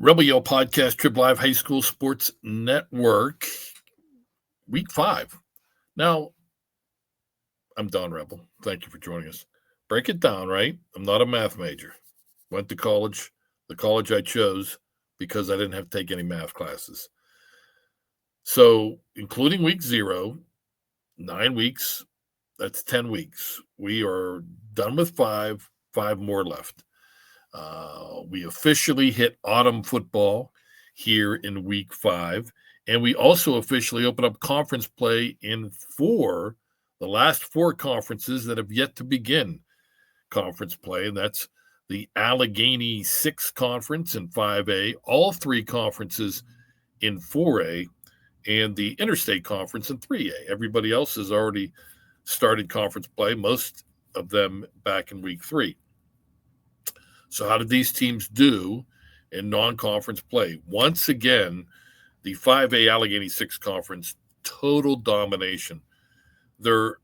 Rebel Yell Podcast, Trib Live High School Sports Network, Week 5. Now, I'm Don Rebel. Thank you for joining us. Break it down, right? I'm not a math major. Went to college, the college I chose because I didn't have to take any math classes. So, including week 0, 9 weeks, that's 10 weeks. We are done with 5 more left. We officially hit autumn football here in week 5, and we also officially open up conference play in the last 4 conferences that have yet to begin conference play, and that's the Allegheny 6 conference in 5A, all 3 conferences in 4A, and the Interstate Conference in 3A. Everybody else has already started conference play, most of them back in week 3. So how did these teams do in non-conference play? Once again, the 5A Allegheny 6 Conference, total domination. Their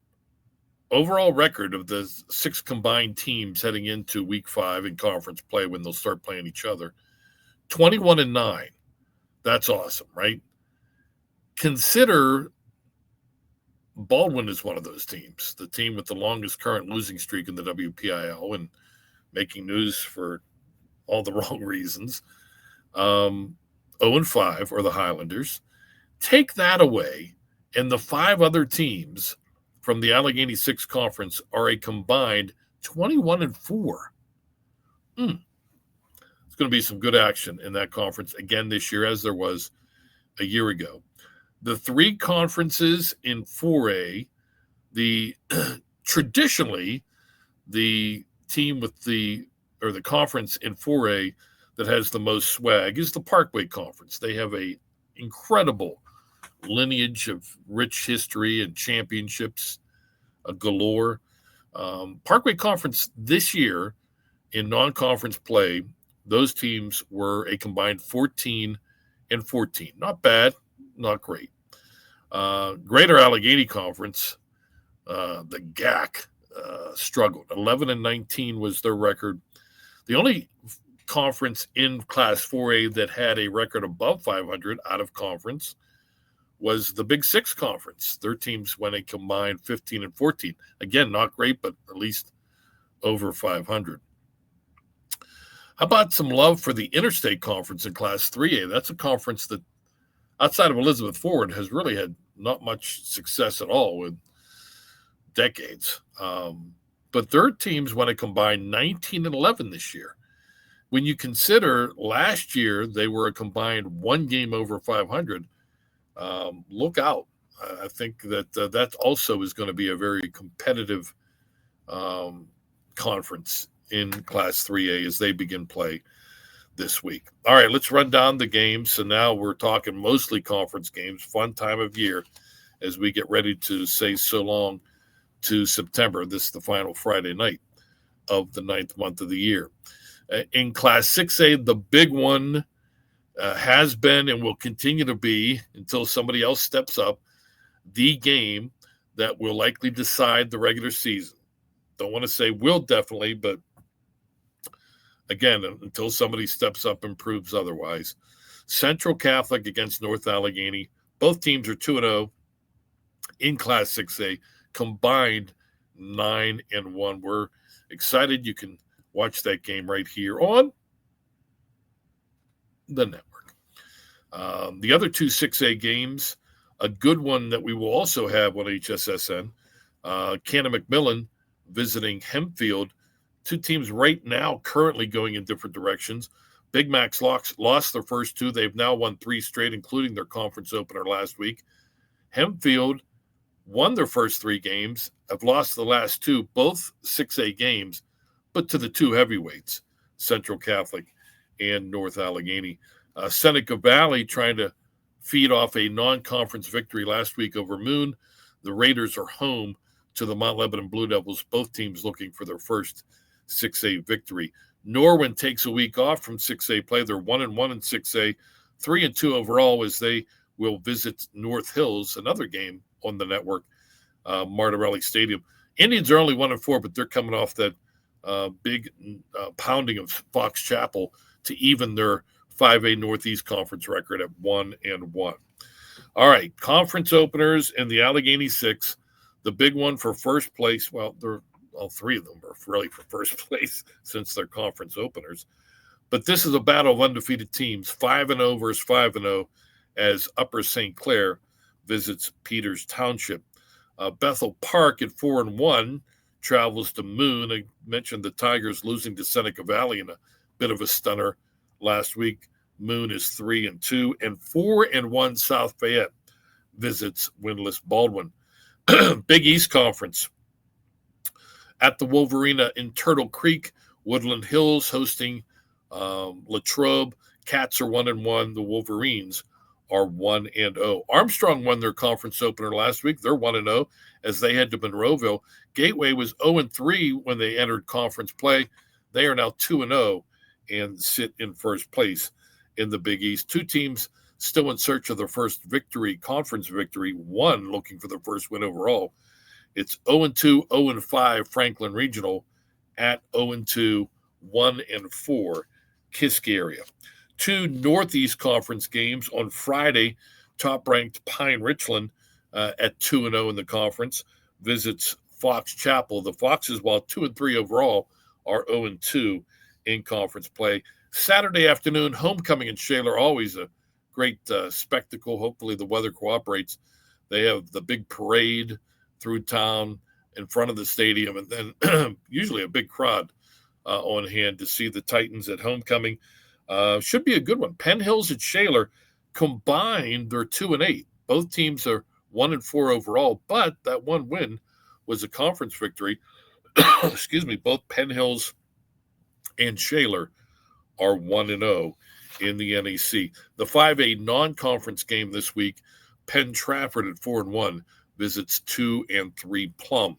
overall record of the 6 combined teams heading into week 5 in conference play when they'll start playing each other, 21-9. That's awesome, right? Consider Baldwin is one of those teams, the team with the longest current losing streak in the WPIAL, and making news for all the wrong reasons. 0-5 are the Highlanders. Take that away, and the 5 other teams from the Allegheny 6 Conference are a combined 21-4. It's going to be some good action in that conference again this year, as there was a year ago. The 3 conferences in 4A, traditionally, the team with the conference in 4A that has the most swag is the Parkway Conference. They have a incredible lineage of rich history and championships galore. Parkway Conference this year in non-conference play, those teams were a combined 14-14. Not bad, not great. Greater Allegheny Conference, the GAC, struggled. 11-19 was their record. The only conference in Class 4A that had a record above 500 out of conference was the Big 6 Conference. Their teams went a combined 15-14. Again, not great, but at least over 500. How about some love for the Interstate Conference in Class 3A? That's a conference that, outside of Elizabeth Forward, has really had not much success at all with decades. But their teams went a combined 19-11 this year. When you consider last year they were a combined 1 game over 500, look out. I think that also is going to be a very competitive conference in Class 3A as they begin play this week. All right, let's run down the games. So now we're talking mostly conference games, fun time of year as we get ready to say so long to September. This is the final Friday night of the 9th month of the year. In Class 6A, the big one has been and will continue to be, until somebody else steps up, the game that will likely decide the regular season. Don't want to say will definitely, but again, until somebody steps up and proves otherwise. Central Catholic against North Allegheny. Both teams are 2-0 in Class 6A, combined 9-1. We're excited. You can watch that game right here on the network. The other 2 6A games, a good one that we will also have on HSSN, Cannon McMillan visiting Hempfield. 2 teams right now currently going in different directions. Big Macs lost their first 2. They've now won 3 straight, including their conference opener last week. Hempfield won their first 3 games, have lost the last 2, both 6A games, but to the 2 heavyweights, Central Catholic and North Allegheny. Seneca Valley trying to feed off a non-conference victory last week over Moon. The Raiders are home to the Mount Lebanon Blue Devils, both teams looking for their first 6A victory. Norwin takes a week off from 6A play. They're 1-1 in 6A, 3-2 overall as they will visit North Hills, another game on the network, Martirelli Stadium. Indians are only 1-4, but they're coming off that big pounding of Fox Chapel to even their 5A Northeast Conference record at 1-1. All right, conference openers in the Allegheny Six. The big one for first place. Well, all three of them are really for first place since they're conference openers. But this is a battle of undefeated teams, 5-0 versus 5-0, as Upper St. Clair visits Peters Township. Bethel Park at 4-1 travels to Moon. I mentioned the Tigers losing to Seneca Valley in a bit of a stunner last week. Moon is 3-2, and 4-1 South Fayette visits winless Baldwin. Big East Conference at the Wolverina in Turtle Creek. Woodland Hills hosting Latrobe. Cats are 1-1. The Wolverines are 1-0. Armstrong won their conference opener last week. They're 1-0 as they head to Monroeville. Gateway was 0-3 when they entered conference play. They are now 2-0 and sit in first place in the Big East. Two teams still in search of their first victory, conference victory. One looking for their first win overall. It's 0-2, 0-5 Franklin Regional at 0-2, 1-4 Kisk area. Two Northeast Conference games on Friday. Top-ranked Pine Richland at 2-0 in the conference visits Fox Chapel. The Foxes, while 2-3 overall, are 0-2 in conference play. Saturday afternoon, homecoming in Shaler, always a great spectacle. Hopefully the weather cooperates. They have the big parade through town in front of the stadium, and then usually a big crowd on hand to see the Titans at homecoming. Should be a good one. Penn Hills and Shaler combined, they're 2-8. Both teams are 1-4 overall, but that one win was a conference victory. Excuse me. Both Penn Hills and Shaler are 1-0 in the NEC. The 5A non-conference game this week, Penn Trafford at 4-1 visits 2-3 Plum.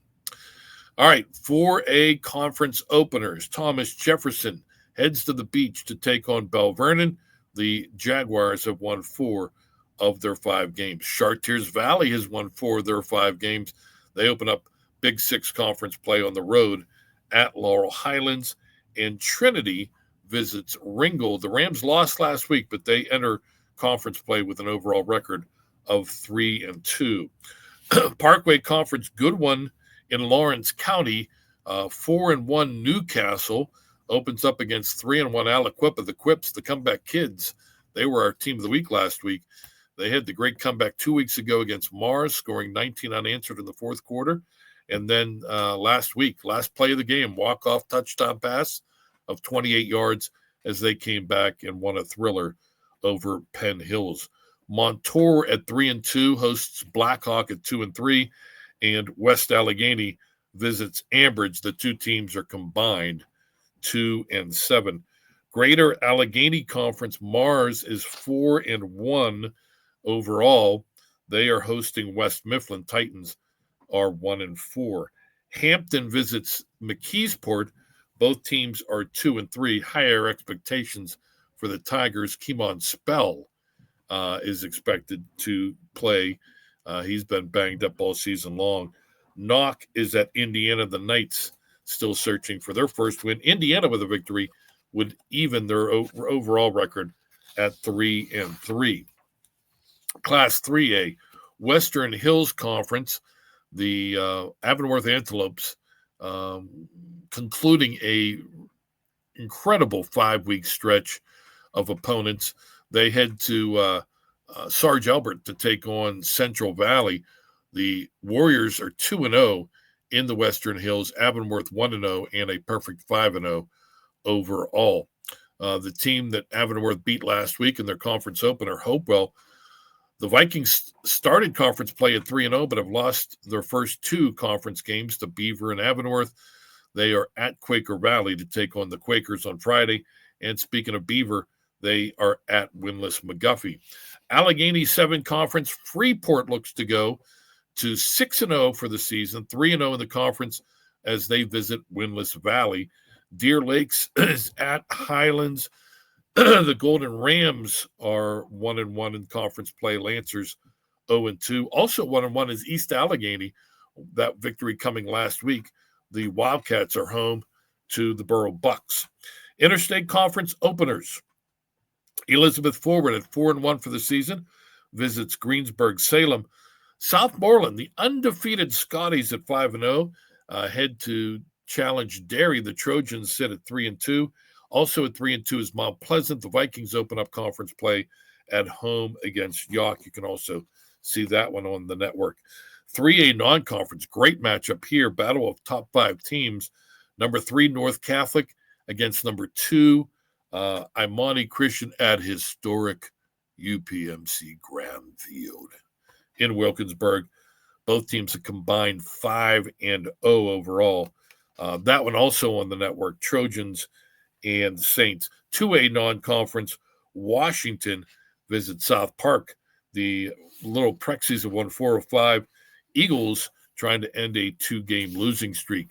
All right, 4A conference openers. Thomas Jefferson heads to the beach to take on Bell Vernon. The Jaguars have won 4 of their 5 games. Chartiers Valley has won 4 of their 5 games. They open up Big Six conference play on the road at Laurel Highlands. And Trinity visits Ringgold. The Rams lost last week, but they enter conference play with an overall record of 3-2. Parkway Conference, good one in Lawrence County. 4-1 Newcastle opens up against 3-1 Aliquippa. The Quips, the comeback kids, they were our team of the week last week. They had the great comeback 2 weeks ago against Mars, scoring 19 unanswered in the fourth quarter. And then last week, last play of the game, walk-off touchdown pass of 28 yards as they came back and won a thriller over Penn Hills. Montour at 3-2 hosts Blackhawk at 2-3, and West Allegheny visits Ambridge. The two teams are combined 2-7. Greater Allegheny Conference, Mars is 4-1 overall. They are hosting West Mifflin. Titans are 1-4. Hampton visits McKeesport. Both teams are 2-3. Higher expectations for the Tigers. Keemon Spell is expected to play. He's been banged up all season long. Knock is at Indiana. The Knights still searching for their first win. Indiana with a victory would even their overall record at 3-3. Class 3A, Western Hills Conference, the Avonworth Antelopes concluding a incredible 5-week stretch of opponents. They head to Sarge Albert to take on Central Valley. The Warriors are 2-0 in the Western Hills, Avonworth 1-0, and a perfect 5-0 overall. The team that Avonworth beat last week in their conference opener, Hopewell, the Vikings started conference play at 3-0, but have lost their first 2 conference games to Beaver and Avonworth. They are at Quaker Valley to take on the Quakers on Friday. And speaking of Beaver, they are at winless McGuffey. Allegheny 7 Conference, Freeport looks to go to 6-0 for the season, 3-0 in the conference as they visit winless Valley. Deer Lakes is at Highlands. The Golden Rams are 1-1 in conference play. Lancers 0-2. Also 1-1 is East Allegheny. That victory coming last week. The Wildcats are home to the Borough Bucks. Interstate Conference openers. Elizabeth Forward at 4-1 for the season visits Greensburg-Salem. Southmoreland, the undefeated Scotties at 5-0, head to challenge Derry. The Trojans sit at 3-2. Also at 3-2 is Mount Pleasant. The Vikings open up conference play at home against York. You can also see that one on the network. 3A non-conference, great matchup here. Battle of top 5 teams. Number 3, North Catholic against number 2, Imani Christian at historic UPMC Grand Field in Wilkinsburg. Both teams have combined 5-0 overall. That one also on the network, Trojans and Saints. 2A non-conference, Washington visits South Park. The Little Prexies have won 4 of 5. Eagles trying to end a 2-game losing streak.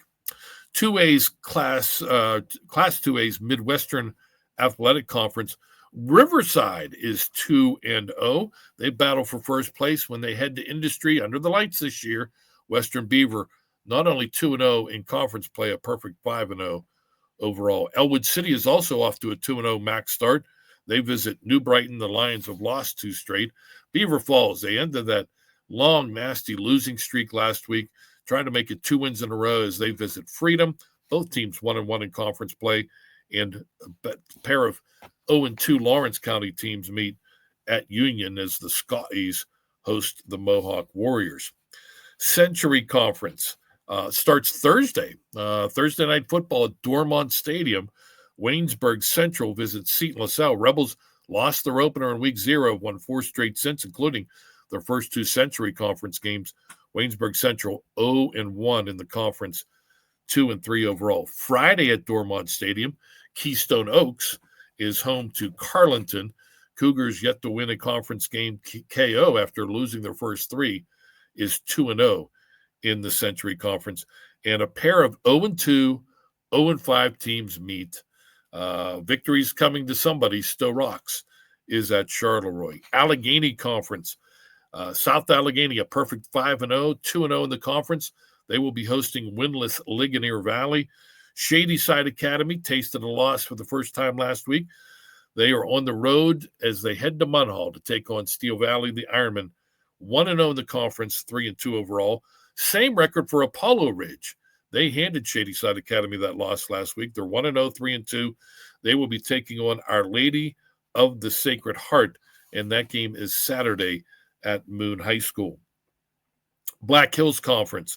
2A's Class 2A's Midwestern Athletic Conference. Riverside is 2-0. They battle for first place when they head to Industry under the lights this year. Western Beaver, not only 2-0 in conference play, a perfect 5-0 overall. Elwood City is also off to a 2-0 max start. They visit New Brighton. The Lions have lost 2 straight. Beaver Falls, they ended that long, nasty losing streak last week, trying to make it 2 wins in a row as they visit Freedom. Both teams 1-1 in conference play, and a pair of 0-2 Lawrence County teams meet at Union as the Scotties host the Mohawk Warriors. Century Conference starts Thursday. Thursday night football at Dormont Stadium. Waynesburg Central visits Seton LaSalle. Rebels lost their opener in week 0, won 4 straight since, including their first 2 Century Conference games. Waynesburg Central 0-1 in the conference, 2-3 overall. Friday at Dormont Stadium, Keystone Oaks is home to Carleton. Cougars yet to win a conference game KO after losing their first 3 is 2-0 in the Century Conference. And a pair of 0-2, 0-5 teams meet. Victories coming to somebody. Stowe Rocks is at Charleroi. Allegheny Conference. South Allegheny, a perfect 5-0, 2-0 in the conference. They will be hosting winless Ligonier Valley. Shadyside Academy tasted a loss for the first time last week. They are on the road as they head to Munhall to take on Steel Valley, the Ironmen. 1-0 in the conference, 3-2 overall. Same record for Apollo Ridge. They handed Shadyside Academy that loss last week. They're 1-0, 3-2. They will be taking on Our Lady of the Sacred Heart, and that game is Saturday at Moon High School. Black Hills Conference.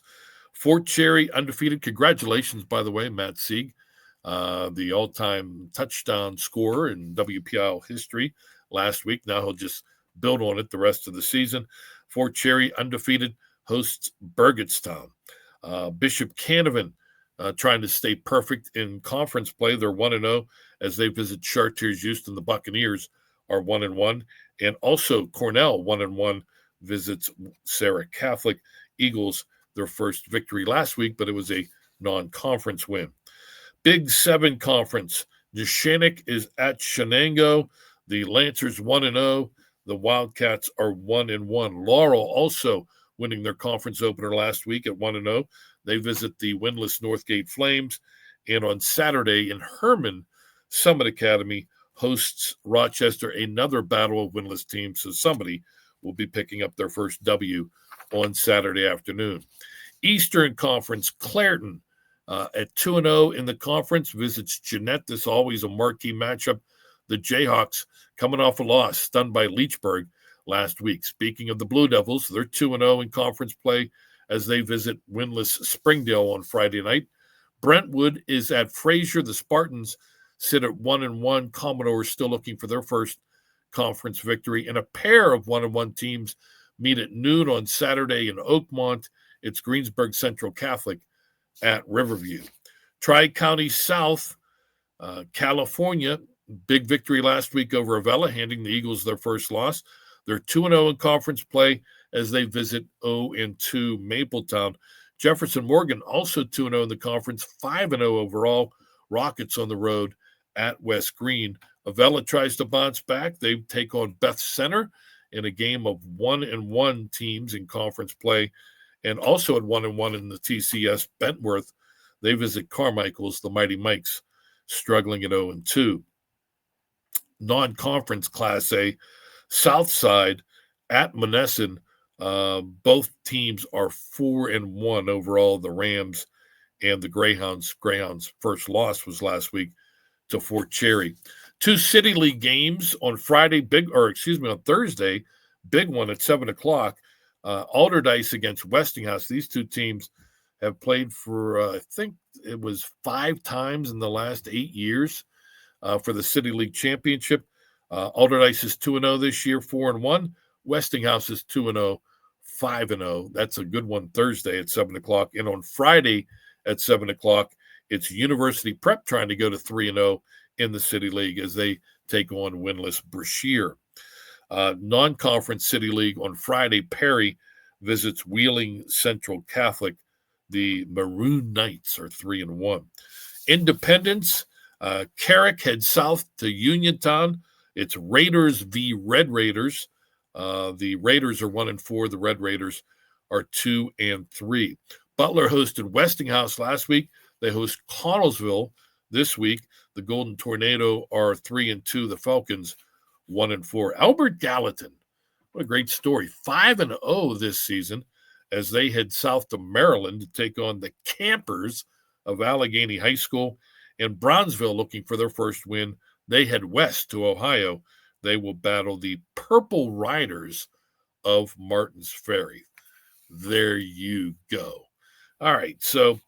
Fort Cherry undefeated. Congratulations, by the way, Matt Sieg, the all-time touchdown scorer in WPIAL history last week. Now he'll just build on it the rest of the season. Fort Cherry undefeated hosts Burgettstown. Bishop Canavan trying to stay perfect in conference play. They're 1-0 as they visit Chartiers Houston. The Buccaneers are 1-1. And also Cornell 1-1 visits Sarah Catholic. Eagles, their first victory last week, but it was a non-conference win. Big 7 Conference. Neshannock is at Shenango. The Lancers 1-0. The Wildcats are 1-1. Laurel also winning their conference opener last week at 1-0. They visit the winless Northgate Flames. And on Saturday in Herman, Summit Academy hosts Rochester, another battle of winless teams. So somebody will be picking up their first W on Saturday afternoon. Eastern Conference, Clairton at 2-0 in the conference visits Jeanette. This is always a marquee matchup. The Jayhawks coming off a loss, stunned by Leechburg last week. Speaking of the Blue Devils, they're 2-0 in conference play as they visit winless Springdale on Friday night. Brentwood is at Fraser. The Spartans sit at 1-1. Commodores still looking for their first conference victory. And a pair of 1-1 teams meet at noon on Saturday in Oakmont. It's Greensburg Central Catholic at Riverview. Tri-County South, California, big victory last week over Avella, handing the Eagles their first loss. They're 2-0 in conference play as they visit 0-2 Mapletown. Jefferson Morgan also 2-0 in the conference, 5-0 overall. Rockets on the road at West Green. Avella tries to bounce back. They take on Beth Center in a game of 1-1 teams in conference play. And also at 1-1 in the TCS Bentworth, they visit Carmichael's, the Mighty Mikes, struggling at 0-2. non-conference Class A, Southside at Monessen. Both teams are 4-1 overall. The Rams and the Greyhounds. Greyhounds' first loss was last week to Fort Cherry. 2 City League games on on Thursday. Big one at 7:00. Alderdice against Westinghouse. These two teams have played for, I think it was 5 times in the last 8 years for the City League Championship. Alderdice is 2-0 this year, 4-1. Westinghouse is 2-0, 5-0. That's a good one Thursday at 7:00. And on Friday at 7:00, it's University Prep trying to go to 3-0 in the City League as they take on winless Brashear. Non-conference City League on Friday, Perry visits Wheeling Central Catholic. The Maroon Knights are 3-1. Independence, Carrick heads south to Uniontown. It's Raiders v. Red Raiders. The Raiders are 1-4. The Red Raiders are 2-3. Butler hosted Westinghouse last week. They host Connellsville this week. The Golden Tornado are 3-2. The Falcons 1-4. Albert Gallatin, what a great story. 5-0 this season as they head south to Maryland to take on the Campers of Allegheny High School. And Bronzeville looking for their first win. They head west to Ohio. They will battle the Purple Riders of Martins Ferry. There you go. All right, so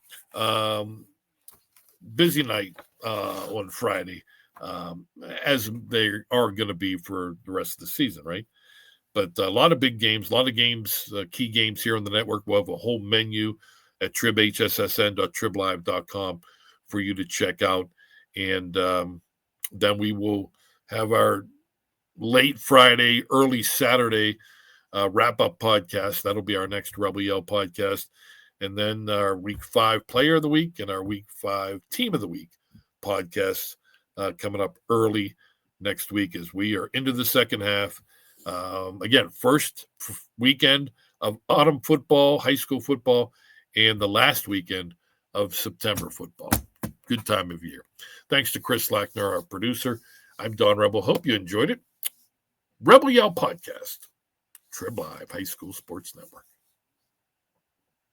busy night on Friday, as they are going to be for the rest of the season, right? But a lot of big games, key games here on the network. We'll have a whole menu at tribhssn.triblive.com for you to check out. And then we will have our late Friday, early Saturday wrap-up podcast. That'll be our next Rebel Yell podcast. And then our Week 5 Player of the Week and our Week 5 Team of the Week podcasts coming up early next week as we are into the second half. Again, first weekend of autumn football, high school football, and the last weekend of September football. Good time of year. Thanks to Chris Lackner, our producer. I'm Don Rebel. Hope you enjoyed it. Rebel Yell Podcast, Trib Live High School Sports Network.